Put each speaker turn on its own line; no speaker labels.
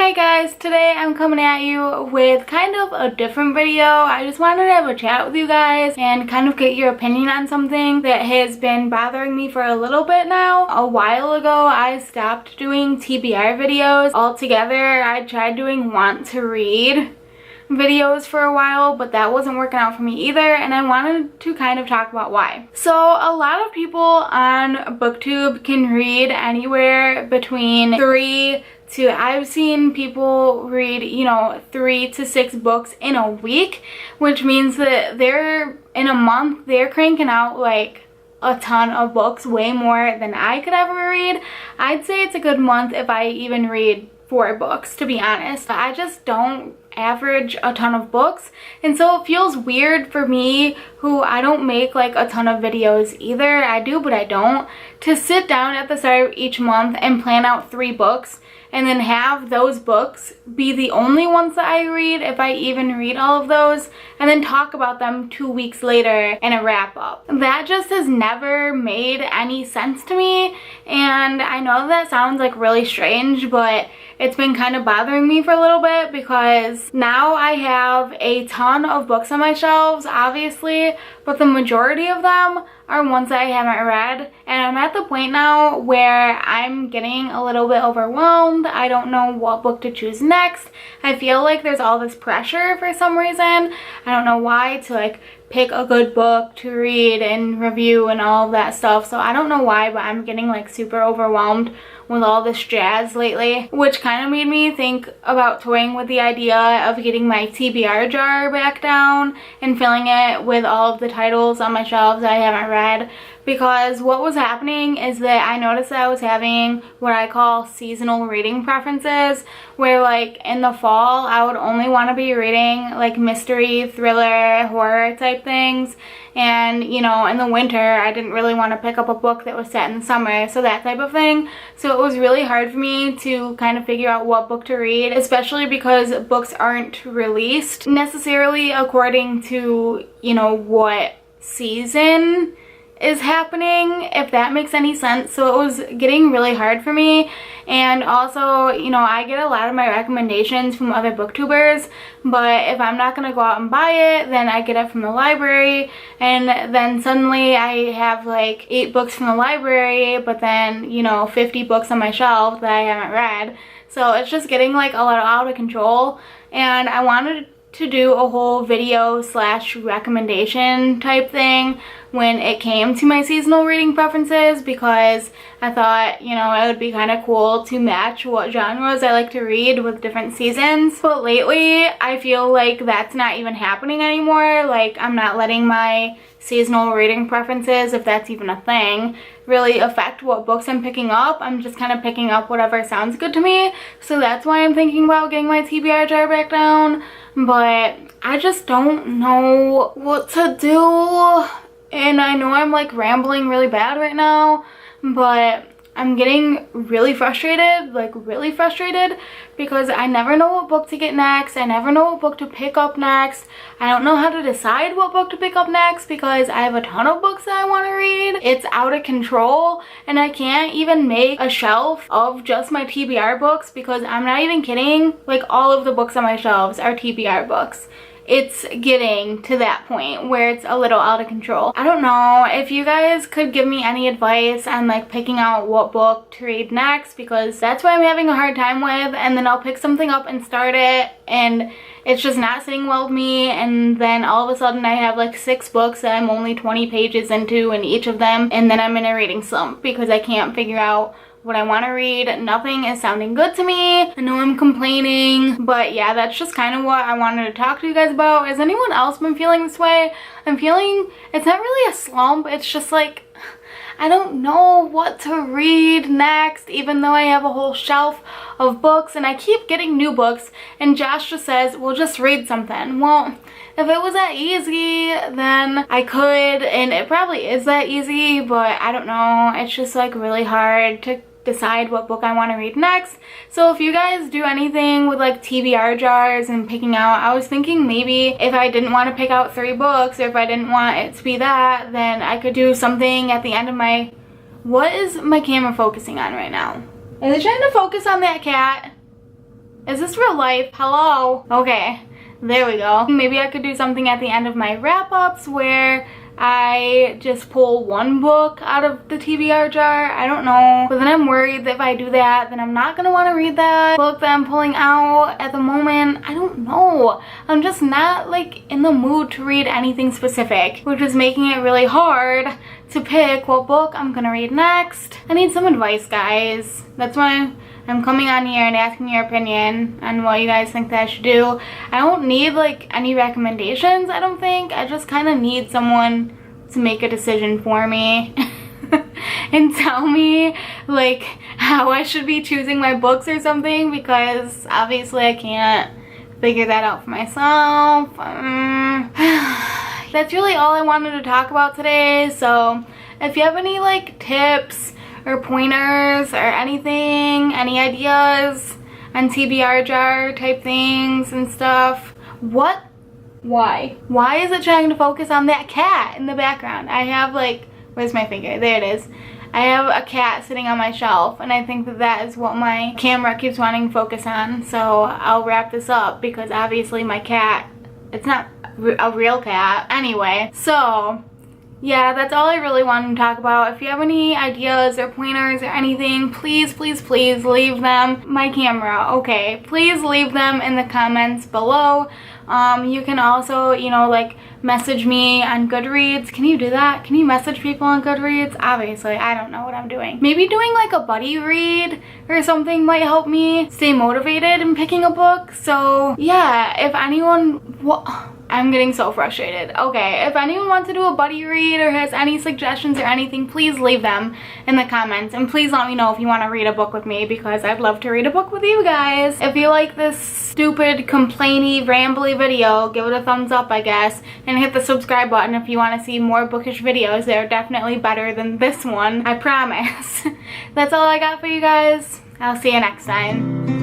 Hi guys, today I'm coming at you with kind of a different video. I just wanted to have a chat with you guys and kind of get your opinion on something that has been bothering me for a little bit now. A while ago, I stopped doing TBR videos altogether. I tried doing want to read videos for a while, but that wasn't working out for me either, and I wanted to kind of talk about why. So a lot of people on BookTube can read anywhere between I've seen people read, 3 to 6 books in a week, which means that in a month, they're cranking out like a ton of books, way more than I could ever read. I'd say it's a good month if I even read 4 books, to be honest. I just don't average a ton of books, and so it feels weird for me, who I don't make like a ton of videos either. I do, but I don't, to sit down at the start of each month and plan out 3 books and then have those books be the only ones that I read, if I even read all of those, and then talk about them 2 weeks later in a wrap up. That just has never made any sense to me, and I know that sounds like really strange, but it's been kind of bothering me for a little bit because now I have a ton of books on my shelves, obviously, but the majority of them are ones that I haven't read, and I'm at the point now where I'm getting a little bit overwhelmed. I don't know what book to choose next. I feel like there's all this pressure for some reason. I don't know why, to like pick a good book to read and review and all of that stuff. So I don't know why, but I'm getting like super overwhelmed with all this jazz lately, which kind of made me think about toying with the idea of getting my TBR jar back down and filling it with all of the titles on my shelves that I haven't read. Because what was happening is that I noticed that I was having what I call seasonal reading preferences, where like in the fall I would only want to be reading like mystery, thriller, horror type things, and in the winter I didn't really want to pick up a book that was set in the summer, so that type of thing. So it was really hard for me to kind of figure out what book to read, especially because books aren't released necessarily according to what season is happening, if that makes any sense. So it was getting really hard for me. And also, I get a lot of my recommendations from other booktubers, but if I'm not gonna go out and buy it, then I get it from the library, and then suddenly I have like 8 books from the library, but then 50 books on my shelf that I haven't read. So it's just getting like a lot out of control, and I wanted to do a whole video / recommendation type thing when it came to my seasonal reading preferences, because I thought, it would be kind of cool to match what genres I like to read with different seasons. But lately, I feel like that's not even happening anymore. Like, I'm not letting my seasonal reading preferences, if that's even a thing, really affect what books I'm picking up. I'm just kind of picking up whatever sounds good to me. So that's why I'm thinking about getting my TBR jar back down. But I just don't know what to do. And I know I'm like rambling really bad right now, but I'm getting really frustrated, because I never know what book to get next. I never know what book to pick up next. I don't know how to decide what book to pick up next because I have a ton of books that I want to read. It's out of control, and I can't even make a shelf of just my TBR books, because I'm not even kidding, like all of the books on my shelves are TBR books. It's getting to that point where it's a little out of control. I don't know if you guys could give me any advice on like picking out what book to read next, because that's what I'm having a hard time with, and then I'll pick something up and start it and it's just not sitting well with me, and then all of a sudden I have like 6 books that I'm only 20 pages into in each of them, and then I'm in a reading slump because I can't figure out what I want to read. Nothing is sounding good to me. I know I'm complaining, but yeah, that's just kind of what I wanted to talk to you guys about. Has anyone else been feeling this way? I'm feeling, it's not really a slump, it's just like, I don't know what to read next, even though I have a whole shelf of books and I keep getting new books, and Josh just says, well, just read something. Well, if it was that easy, then I could, and it probably is that easy, but I don't know. It's just like really hard to decide what book I want to read next. So if you guys do anything with like TBR jars and picking out, I was thinking maybe if I didn't want to pick out 3 books, or if I didn't want it to be that, then I could do something at the end of my... What is my camera focusing on right now? Is it trying to focus on that cat? Is this real life? Hello? Okay, there we go. Maybe I could do something at the end of my wrap-ups where I just pull one book out of the TBR jar. I don't know. But then I'm worried that if I do that, then I'm not gonna want to read that book that I'm pulling out at the moment. I don't know. I'm just not like in the mood to read anything specific, which is making it really hard to pick what book I'm gonna read next. I need some advice, guys. That's why I'm coming on here and asking your opinion on what you guys think that I should do. I don't need like any recommendations, I don't think. I just kind of need someone to make a decision for me and tell me like how I should be choosing my books or something, because obviously I can't figure that out for myself. That's really all I wanted to talk about today. So if you have any like tips or pointers or anything, any ideas on TBR jar type things and stuff. Why is it trying to focus on that cat in the background? I have like, where's my finger? There it is. I have a cat sitting on my shelf, and I think that that is what my camera keeps wanting to focus on. So I'll wrap this up because obviously my cat, it's not a real cat. Anyway, so yeah, that's all I really wanted to talk about. If you have any ideas or pointers or anything, please, please, please leave them. My camera, okay. Please leave them in the comments below. You can also, you know, like message me on Goodreads. Can you do that? Can you message people on Goodreads? Obviously, I don't know what I'm doing. Maybe doing like a buddy read or something might help me stay motivated in picking a book. So yeah, if anyone, I'm getting so frustrated. Okay, if anyone wants to do a buddy read or has any suggestions or anything, please leave them in the comments. And please let me know if you want to read a book with me, because I'd love to read a book with you guys. If you like this stupid, complainy, rambly video, give it a thumbs up, I guess. And hit the subscribe button if you want to see more bookish videos. They're definitely better than this one, I promise. That's all I got for you guys. I'll see you next time.